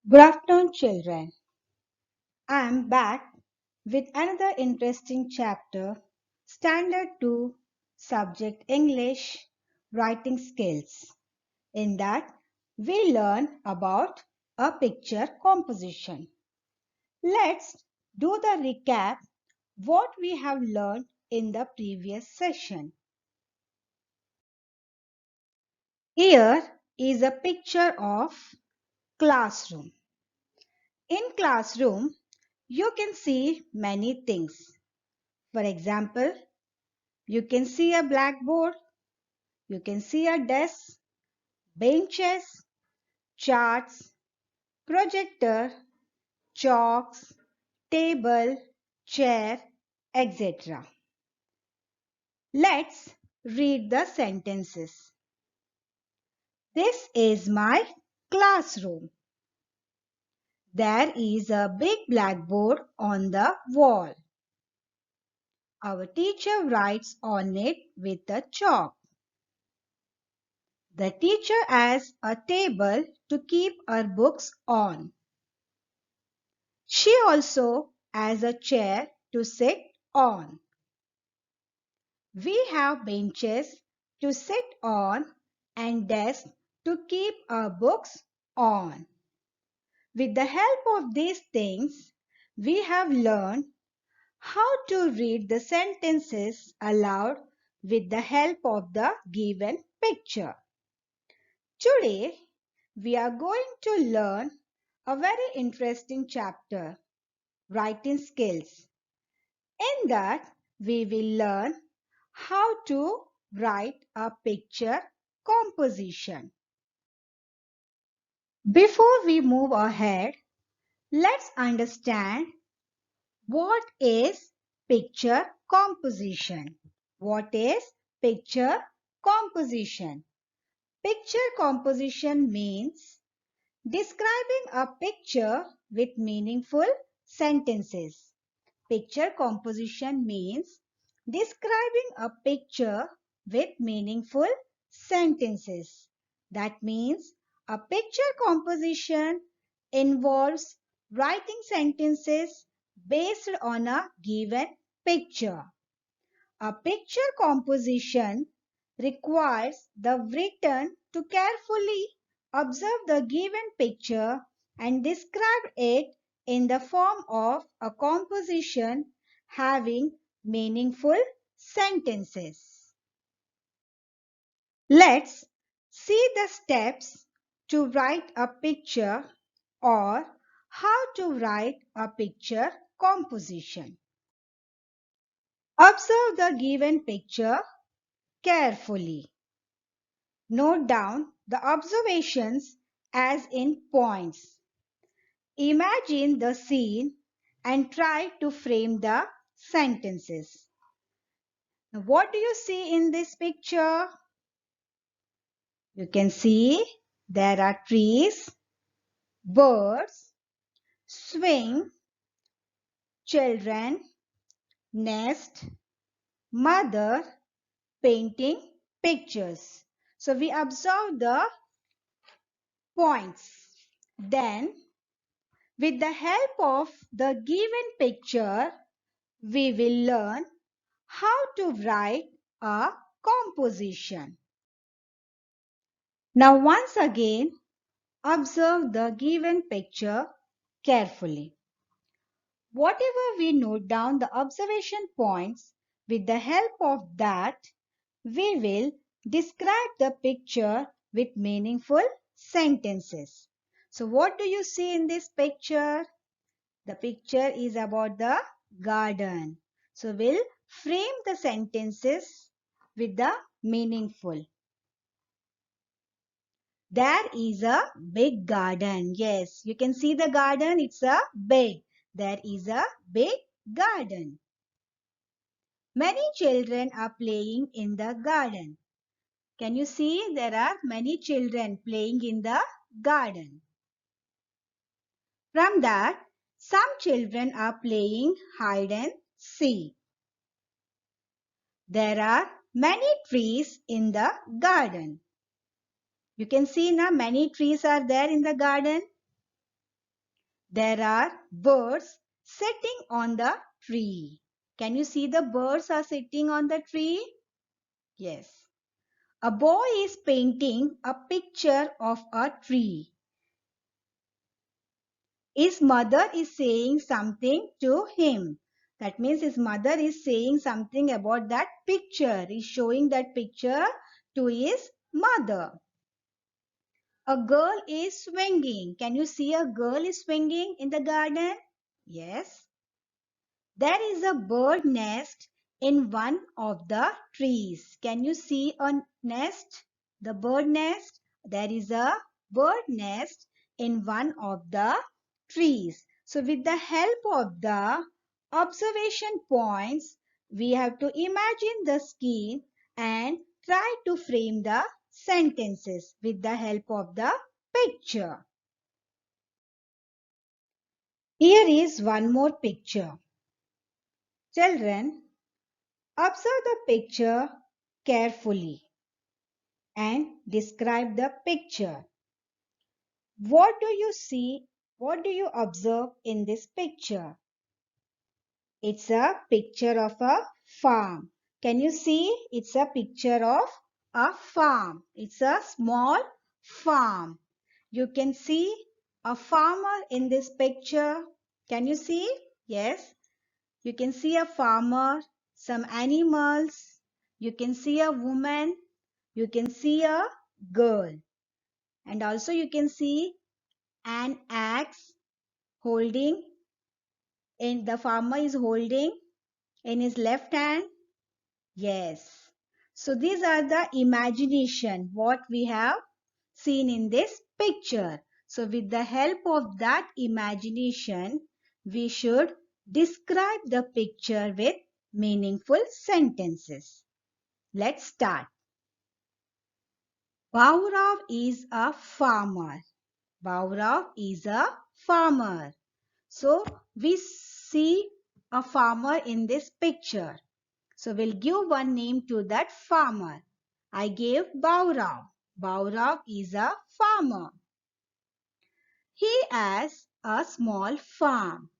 Good afternoon, children. I am back with another interesting chapter, Standard 2, Subject English, Writing Skills. In that, we learn about a picture composition. Let's do the recap what we have learned in the previous session. Here is a picture of classroom. In classroom, you can see many things. For example, you can see a blackboard, you can see a desk, benches, charts, projector, chalks, table, chair, etc. Let's read the sentences. This is my classroom. There is a big blackboard on the wall. Our teacher writes on it with a chalk. The teacher has a table to keep her books on. She also has a chair to sit on. We have benches to sit on and desks to keep our books on. With the help of these things, we have learned how to read the sentences aloud with the help of the given picture. Today, we are going to learn a very interesting chapter, writing skills. In that, we will learn how to write a picture composition. Before we move ahead, let's understand what is picture composition. What is picture composition? Picture composition means describing a picture with meaningful sentences. Picture composition means describing a picture with meaningful sentences. That means a picture composition involves writing sentences based on a given picture. A picture composition requires the written to carefully observe the given picture and describe it in the form of a composition having meaningful sentences. Let's see the steps to write a picture or how to write a picture composition. Observe the given picture carefully. Note down the observations as in points. Imagine the scene and try to frame the sentences. Now, what do you see in this picture? You can see there are trees, birds, swing, children, nest, mother, painting pictures. So we observe the points. Then, with the help of the given picture, we will learn how to write a composition. Now once again, observe the given picture carefully. Whatever we note down the observation points, with the help of that, we will describe the picture with meaningful sentences. So what do you see in this picture? The picture is about the garden. So we'll frame the sentences with the meaningful. There is a big garden. Yes, you can see the garden. It's a big. There is a big garden. Many children are playing in the garden. Can you see there are many children playing in the garden? From that, some children are playing hide and seek. There are many trees in the garden. You can see now many trees are there in the garden. There are birds sitting on the tree. Can you see the birds are sitting on the tree? Yes. A boy is painting a picture of a tree. His mother is saying something to him. That means his mother is saying something about that picture. He's showing that picture to his mother. A girl is swinging. Can you see a girl is swinging in the garden? Yes. There is a bird nest in one of the trees. Can you see a nest? The bird nest? There is a bird nest in one of the trees. So with the help of the observation points, we have to imagine the scene and try to frame the sentences with the help of the picture. Here is one more picture. Children, observe the picture carefully and describe the picture. What do you see? What do you observe in this picture? It's a picture of a farm. Can you see? It's a picture of a farm. It's a small farm. You can see a farmer in this picture. Can you see? Yes. You can see a farmer, some animals. You can see a woman. You can see a girl. And also you can see an axe holding in the farmer is holding in his left hand. Yes. So these are the imagination what we have seen in this picture. So with the help of that imagination, we should describe the picture with meaningful sentences. Let's start. Bhaurav is a farmer. Bhaurav is a farmer. So we see a farmer in this picture. So we'll give one name to that farmer. I gave Bhaurav. Bhaurav is a farmer. He has a small farm.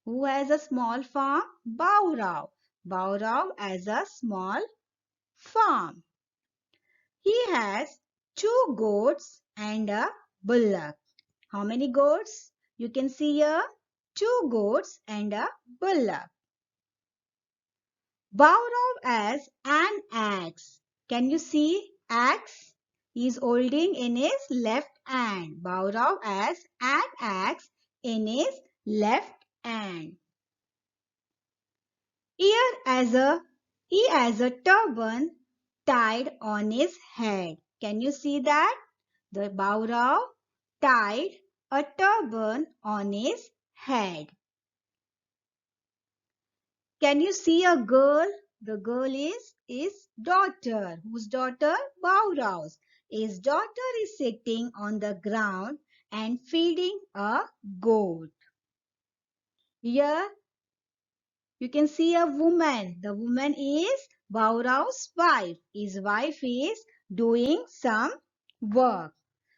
Who has a small farm? Bhaurav. Bhaurav has a small farm. He has 2 goats and a bullock. How many goats? You can see here 2 goats and a bullock. Bhaurav has an axe. Can you see axe? He is holding in his left hand. Bhaurav has an axe in his left hand. Here he has a turban tied on his head. Can you see that? The Bhaurav tied a turban on his head. Can you see a girl? The girl is his daughter. Whose daughter? Bhaurav's. His daughter is sitting on the ground and feeding a goat. Here you can see a woman. The woman is Bhaurav's wife. His wife is doing some work.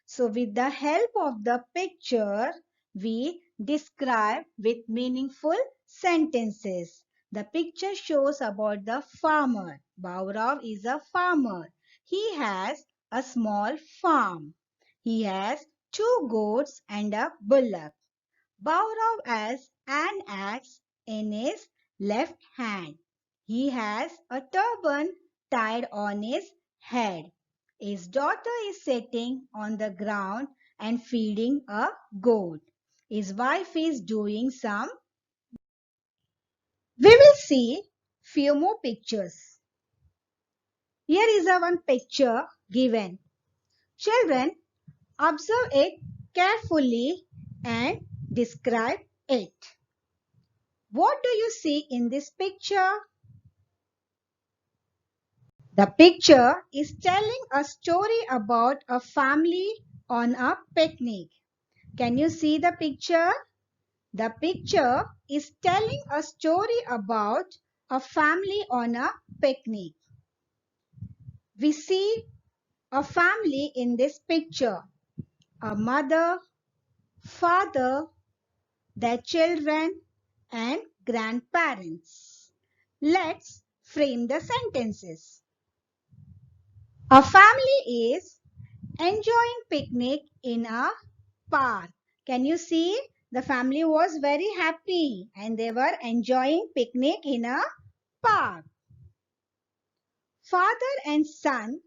So with the help of the picture, we describe with meaningful sentences. The picture shows about the farmer. Bhaurav is a farmer. He has a small farm. He has 2 goats and a bullock. Bhaurav has an axe in his left hand. He has a turban tied on his head. His daughter is sitting on the ground and feeding a goat. His wife is doing some. We will see few more pictures. Here is a one picture given. Children, observe it carefully and describe it. What do you see in this picture? The picture is telling a story about a family on a picnic. Can you see the picture? The picture is telling a story about a family on a picnic. We see a family in this picture. A mother, father, their children, and grandparents. Let's frame the sentences. A family is enjoying picnic in a park. Can you see? The family was very happy and they were enjoying picnic in a park. Father and son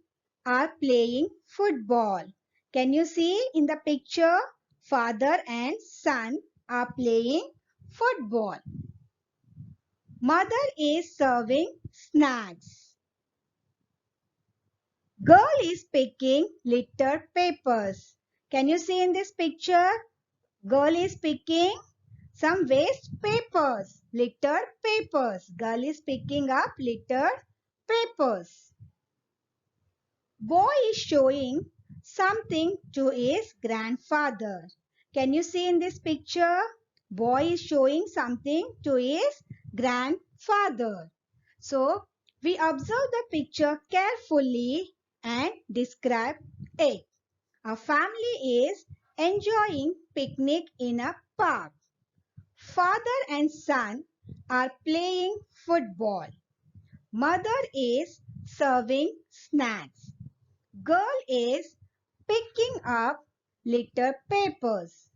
are playing football. Can you see in the picture? Father and son are playing football. Mother is serving snacks. Girl is picking litter papers. Can you see in this picture? Girl is picking some waste papers, littered papers. Girl is picking up littered papers. Boy is showing something to his grandfather. Can you see in this picture? Boy is showing something to his grandfather. So, we observe the picture carefully and describe it. A family is enjoying picnic in a park. Father and son are playing football. Mother is serving snacks. Girl is picking up litter papers.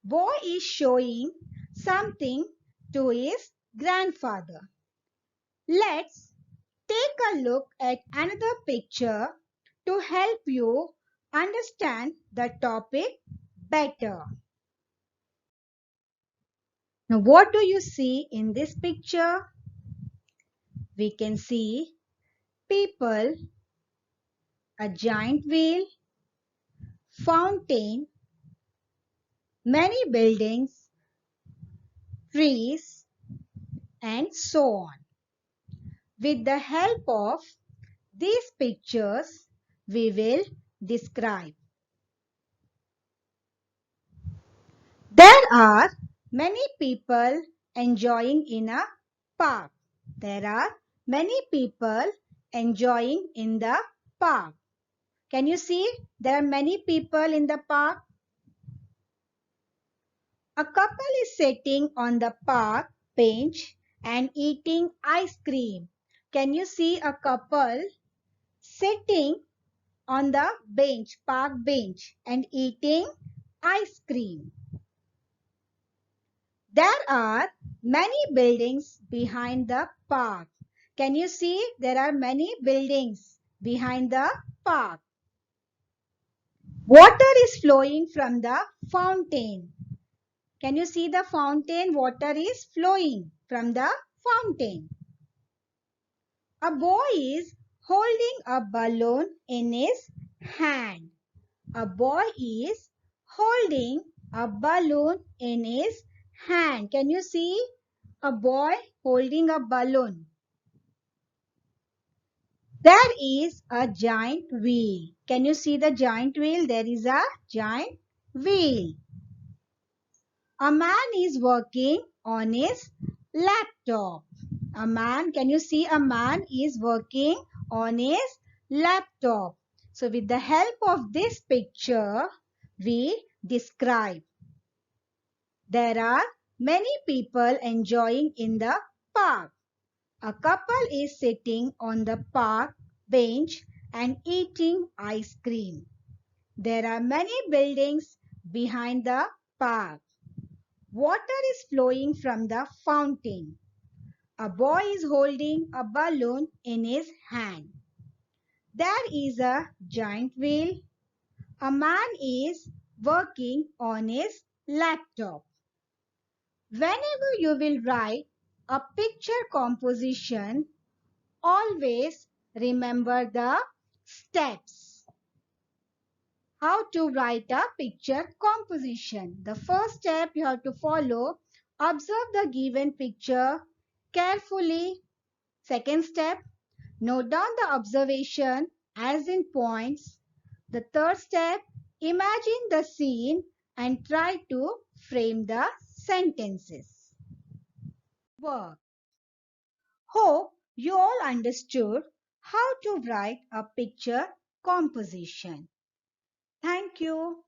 Boy is showing something to his grandfather. Let's take a look at another picture to help you understand the topic better. Now, what do you see in this picture? We can see people, a giant wheel, fountain, many buildings, trees, and so on. With the help of these pictures, we will describe. There are many people enjoying in a park. There are many people enjoying in the park. Can you see? There are many people in the park. A couple is sitting on the park bench and eating ice cream. Can you see a couple sitting on the bench, park bench, and eating ice cream? There are many buildings behind the park. Can you see? There are many buildings behind the park. Water is flowing from the fountain. Can you see the fountain? Water is flowing from the fountain. A boy is holding a balloon in his hand. A boy is holding a balloon in his hand. Can you see a boy holding a balloon? There is a giant wheel. Can you see the giant wheel? There is a giant wheel. A man is working on his laptop. A man, can you see a man is working on his laptop? So with the help of this picture, we describe. There are many people enjoying in the park. A couple is sitting on the park bench and eating ice cream. There are many buildings behind the park. Water is flowing from the fountain. A boy is holding a balloon in his hand. There is a giant wheel. A man is working on his laptop. Whenever you will write a picture composition, always remember the steps. How to write a picture composition. The first step you have to follow, observe the given picture carefully. Second step, note down the observation as in points. The third step, imagine the scene and try to frame the sentences. Work. Hope you all understood how to write a picture composition. Thank you.